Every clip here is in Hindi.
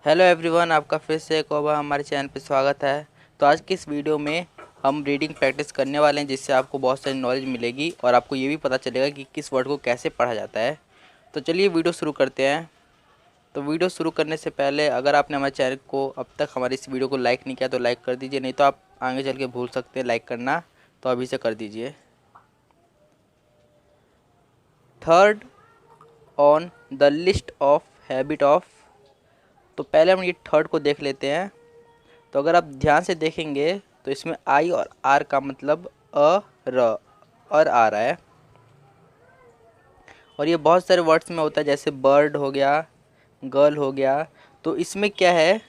हेलो एवरीवन, आपका फिर से एक और बार हमारे चैनल पे स्वागत है। तो आज की इस वीडियो में हम रीडिंग प्रैक्टिस करने वाले हैं, जिससे आपको बहुत सारी नॉलेज मिलेगी और आपको ये भी पता चलेगा कि किस वर्ड को कैसे पढ़ा जाता है। तो चलिए वीडियो शुरू करते हैं। तो वीडियो शुरू करने से पहले अगर आपने हमारे चैनल को अब तक हमारी इस वीडियो को लाइक नहीं किया तो लाइक कर दीजिए, नहीं तो आप आगे चल के भूल सकते हैं लाइक करना, तो अभी से कर दीजिए। Third on the list of habit of. तो पहले हम ये थर्ड को देख लेते हैं। तो अगर आप ध्यान से देखेंगे तो इसमें आई और आर का मतलब अ र और आ रहा है, और ये बहुत सारे वर्ड्स में होता है, जैसे बर्ड हो गया, गर्ल हो गया। तो इसमें क्या है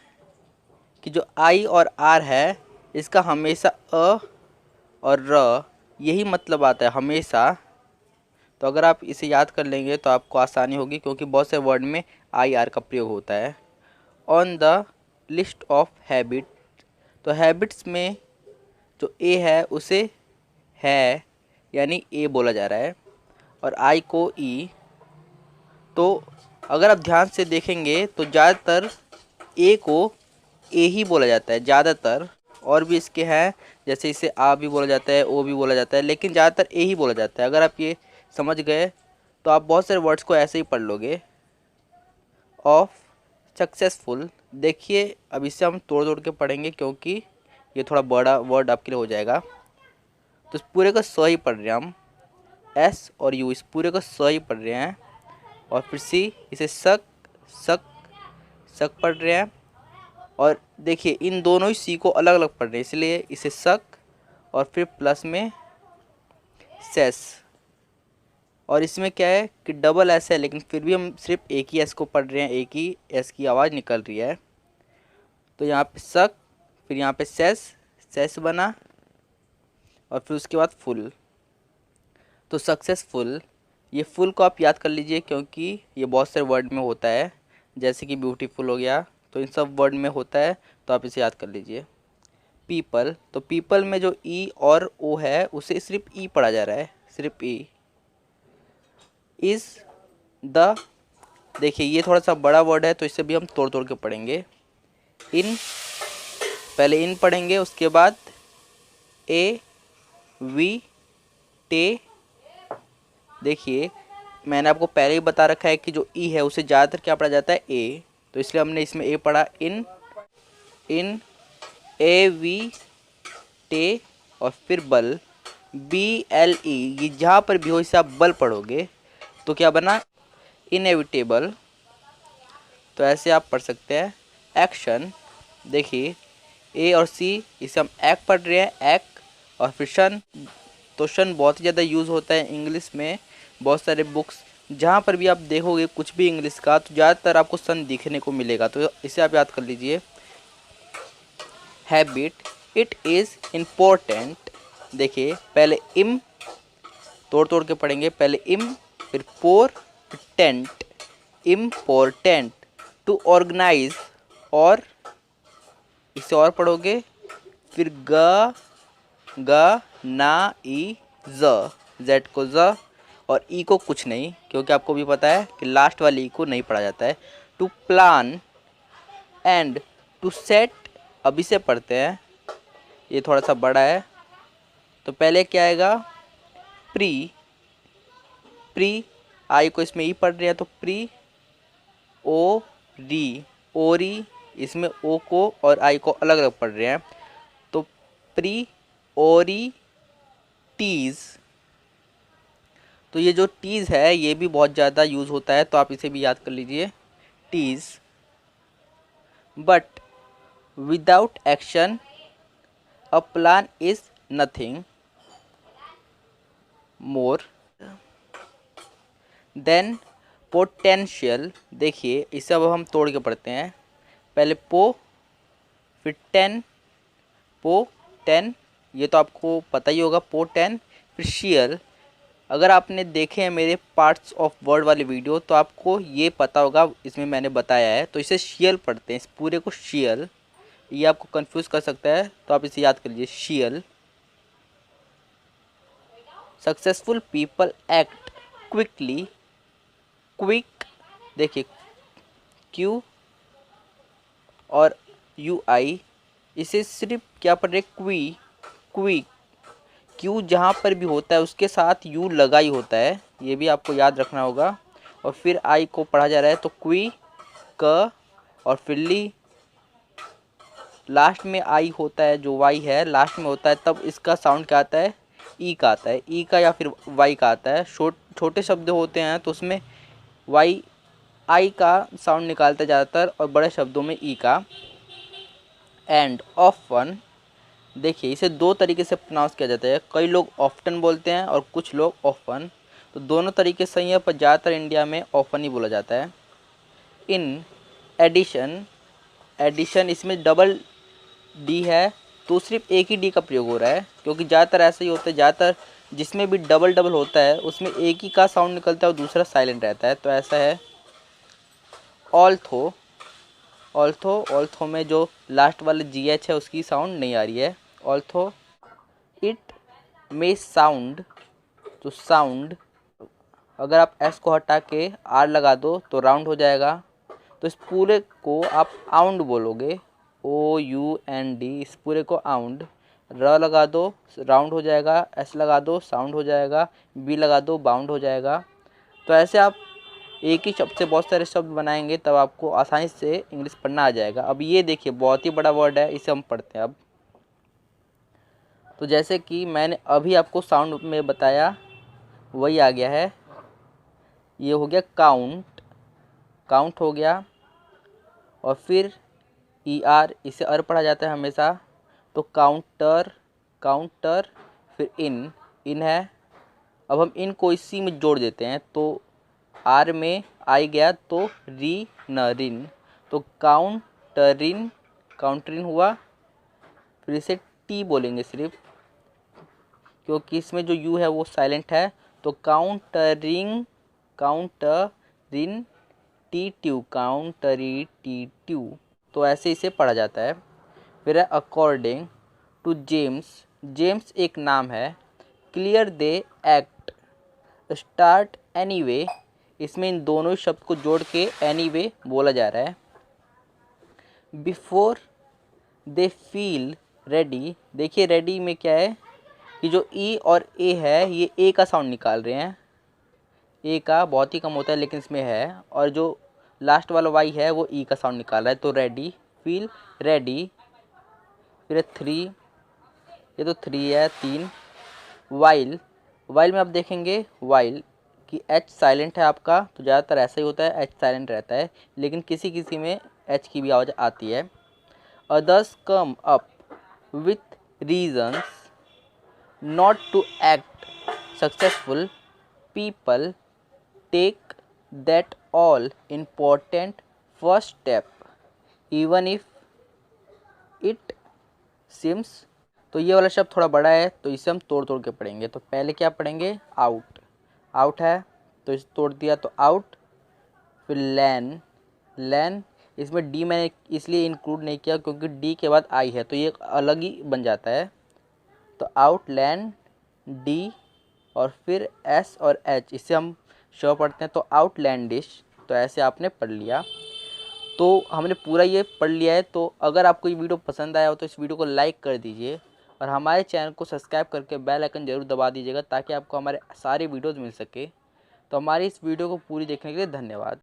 कि जो आई और आर है इसका हमेशा अ और र यही मतलब आता है हमेशा। तो अगर आप इसे याद कर लेंगे तो आपको आसानी होगी, क्योंकि बहुत से वर्ड में आई आर का प्रयोग होता है। On the list of habit, तो हैबिट्स में जो ए है उसे है यानी ए बोला जा रहा है, और आई को ई। तो अगर आप ध्यान से देखेंगे तो ज़्यादातर ए को ए ही बोला जाता है ज़्यादातर। और भी इसके हैं, जैसे इसे आ भी बोला जाता है, ओ भी बोला जाता है, लेकिन ज़्यादातर ए ही बोला जाता है। अगर आप ये समझ गए तो आप बहुत सारे वर्ड्स को ऐसे ही पढ़ लोगे। ऑफ सक्सेसफुल, देखिए अब इसे हम तोड़ तोड़ के पढ़ेंगे, क्योंकि ये थोड़ा बड़ा वर्ड आपके लिए हो जाएगा। तो इस पूरे का स ही पढ़ रहे हैं हम, एस और यू, इस पूरे का स ही पढ़ रहे हैं। और फिर सी, इसे सक सक सक पढ़ रहे हैं। और देखिए इन दोनों ही सी को अलग अलग पढ़ रहे हैं, इसलिए इसे सक और फिर प्लस में सेस। और इसमें क्या है कि डबल एस है, लेकिन फिर भी हम सिर्फ एक ही एस को पढ़ रहे हैं, एक ही एस की आवाज़ निकल रही है। तो यहाँ पे सक, फिर यहाँ पे सेस, सेस बना, और फिर उसके बाद फुल। तो सक्सेसफुल, ये फुल को आप याद कर लीजिए, क्योंकि ये बहुत सारे वर्ड में होता है, जैसे कि ब्यूटीफुल हो गया, तो इन सब वर्ड में होता है, तो आप इसे याद कर लीजिए। पीपल, तो पीपल में जो ई और ओ है उसे सिर्फ ई पढ़ा जा रहा है, सिर्फ ई। इज़ द, देखिए ये थोड़ा सा बड़ा वर्ड है, तो इसे भी हम तोड़ तोड़ के पढ़ेंगे। इन, पहले इन पढ़ेंगे, उसके बाद ए वी टे। देखिए मैंने आपको पहले ही बता रखा है कि जो ई है उसे ज़्यादातर क्या पढ़ा जाता है, ए, तो इसलिए हमने इसमें ए पढ़ा। इन, इन ए वी टे, और फिर बल, बी एल ई, ये जहाँ पर भी हो इसे आप बल पढ़ोगे, तो क्या बना, इनएविटेबल। तो ऐसे आप पढ़ सकते हैं। एक्शन, देखिए ए और सी, इसे हम एक पढ़ रहे हैं, एक। और फिर शन, तो शन बहुत ही ज़्यादा यूज़ होता है इंग्लिश में। बहुत सारे बुक्स जहाँ पर भी आप देखोगे कुछ भी इंग्लिश का, तो ज़्यादातर आपको सन दिखने को मिलेगा, तो इसे आप याद कर लीजिए। हैबिट, इट इज़ इम्पोर्टेंट, देखिए पहले इम, तोड़ तोड़ के पढ़ेंगे, पहले इम, फिर पोर, फिर टेंट, इम्पोर्टेंट टू ऑर्गेनाइज, और इसे और पढ़ोगे, फिर ग ग ना ई ज, जेड को ज और ई को कुछ नहीं, क्योंकि आपको भी पता है कि लास्ट वाली ई को नहीं पढ़ा जाता है। To plan and to set, अभी से पढ़ते हैं, ये थोड़ा सा बड़ा है। तो पहले क्या आएगा, प्री, प्री, आई को इसमें ई पढ़ रहे हैं, तो प्री, ओ री, ओरी, इसमें ओ को और आई को अलग अलग पढ़ रहे हैं, तो प्री ओरी टीज़। तो ये जो टीज़ है ये भी बहुत ज़्यादा यूज़ होता है, तो आप इसे भी याद कर लीजिए, टीज़। But without action a plan is nothing more than potential, देखिए इसे अब हम तोड़ के पढ़ते हैं। पहले पो, फिर टेन, पो टेन, ये तो आपको पता ही होगा, पो टेन। फिर शियल, अगर आपने देखे हैं मेरे पार्ट्स ऑफ वर्ड वाले वीडियो तो आपको ये पता होगा, इसमें मैंने बताया है। तो इसे शियल पढ़ते हैं, इस पूरे को शियल, ये आपको कंफ्यूज कर सकता है, तो आप इसे याद कर लीजिए, शियल। Successful people act quickly, quick, देखिए क्यू और यू आई, इसे सिर्फ क्या पढ़ रहे, क्वी, क्वी। क्यू जहाँ पर भी होता है उसके साथ यू लगा ही होता है, ये भी आपको याद रखना होगा। और फिर आई को पढ़ा जा रहा है तो क्वी, क और फिर ली, लास्ट में आई होता है, जो वाई है लास्ट में होता है, तब इसका साउंड क्या आता है, ई का आता है, ई का या फिर वाई का आता है। छोटे शब्द होते हैं तो उसमें वाई आई का साउंड निकालते ज़्यादातर, और बड़े शब्दों में ई का। एंड ऑफन, देखिए इसे दो तरीके से प्रोनाउंस किया जाता है, कई लोग ऑफ्टन बोलते हैं और कुछ लोग ऑफन, तो दोनों तरीके सही है, पर ज़्यादातर इंडिया में ऑफन ही बोला जाता है। इन एडिशन, एडिशन इसमें डबल डी है तो सिर्फ एक ही डी का प्रयोग हो रहा है, क्योंकि ज़्यादातर ऐसा ही होता है, ज़्यादातर जिसमें भी डबल डबल होता है उसमें एक ही का साउंड निकलता है और दूसरा साइलेंट रहता है, तो ऐसा है। ऑल्थो, ऑल्थो, ऑल्थो में जो लास्ट वाले जी एच है उसकी साउंड नहीं आ रही है, ऑल्थो। इट मे साउंड, तो साउंड अगर आप एस को हटा के आर लगा दो तो राउंड हो जाएगा, तो इस पूरे को आप आउंड बोलोगे, ओ यू एन डी, इस पूरे को आउंड। र लगा दो राउंड हो जाएगा, एस लगा दो साउंड हो जाएगा, बी लगा दो बाउंड हो जाएगा। तो ऐसे आप एक ही शब्द से बहुत सारे शब्द बनाएंगे तब आपको आसानी से इंग्लिश पढ़ना आ जाएगा। अब ये देखिए बहुत ही बड़ा वर्ड है, इसे हम पढ़ते हैं अब। तो जैसे कि मैंने अभी आपको साउंड में बताया वही आ गया है, ये हो गया काउंट, काउंट हो गया। और फिर ई आर, इसे अर पढ़ा जाता है हमेशा, तो काउंटर, काउंटर। फिर इन, इन है। अब हम इन को इसी में जोड़ देते हैं, तो आर में आई गया तो री न रिन, तो काउंटरिन, काउंटरिन हुआ। फिर इसे टी बोलेंगे सिर्फ, क्योंकि इसमें जो यू है वो साइलेंट है, तो काउंटरिंग, काउंटरिन टी ट्यू, काउंटरी टी ट्यू, तो ऐसे इसे पढ़ा जाता है। फिर है अकॉर्डिंग टू जेम्स, जेम्स एक नाम है। Clear they act, start anyway, इसमें इन दोनों शब्द को जोड़ के एनीवे बोला जा रहा है। बिफोर दे फील रेडी, देखिए रेडी में क्या है कि जो ई और ए है ये ए का साउंड निकाल रहे हैं, ए का बहुत ही कम होता है लेकिन इसमें है, और जो लास्ट वाला वाई है वो ई का साउंड निकाल रहा है, तो रेडी, फील रेडी। फिर थ्री, ये तो थ्री है, तीन। वाइल, वाइल में आप देखेंगे वाइल कि एच साइलेंट है आपका, तो ज़्यादातर ऐसा ही होता है, एच साइलेंट रहता है, लेकिन किसी किसी में एच की भी आवाज़ आती है। Others come up with reasons not to act successful, people take that all important first step even if it seems, तो ये वाला शब्द थोड़ा बड़ा है तो इसे हम तोड़ तोड़ के पढ़ेंगे। तो पहले क्या पढ़ेंगे, आउट, आउट है तो इसे तोड़ दिया तो आउट। फिर लैन, लैन, इसमें डी मैंने इसलिए इंक्लूड नहीं किया क्योंकि डी के बाद आई है तो ये अलग ही बन जाता है, तो आउट लैन डी। और फिर एस और एच, इससे हम श पढ़ते हैं तो आउटलैंडिश, तो ऐसे आपने पढ़ लिया। तो हमने पूरा ये पढ़ लिया है। तो अगर आपको ये वीडियो पसंद आया हो तो इस वीडियो को लाइक कर दीजिए और हमारे चैनल को सब्सक्राइब करके बेल आइकन ज़रूर दबा दीजिएगा ताकि आपको हमारे सारे वीडियोज़ मिल सके। तो हमारी इस वीडियो को पूरी देखने के लिए धन्यवाद।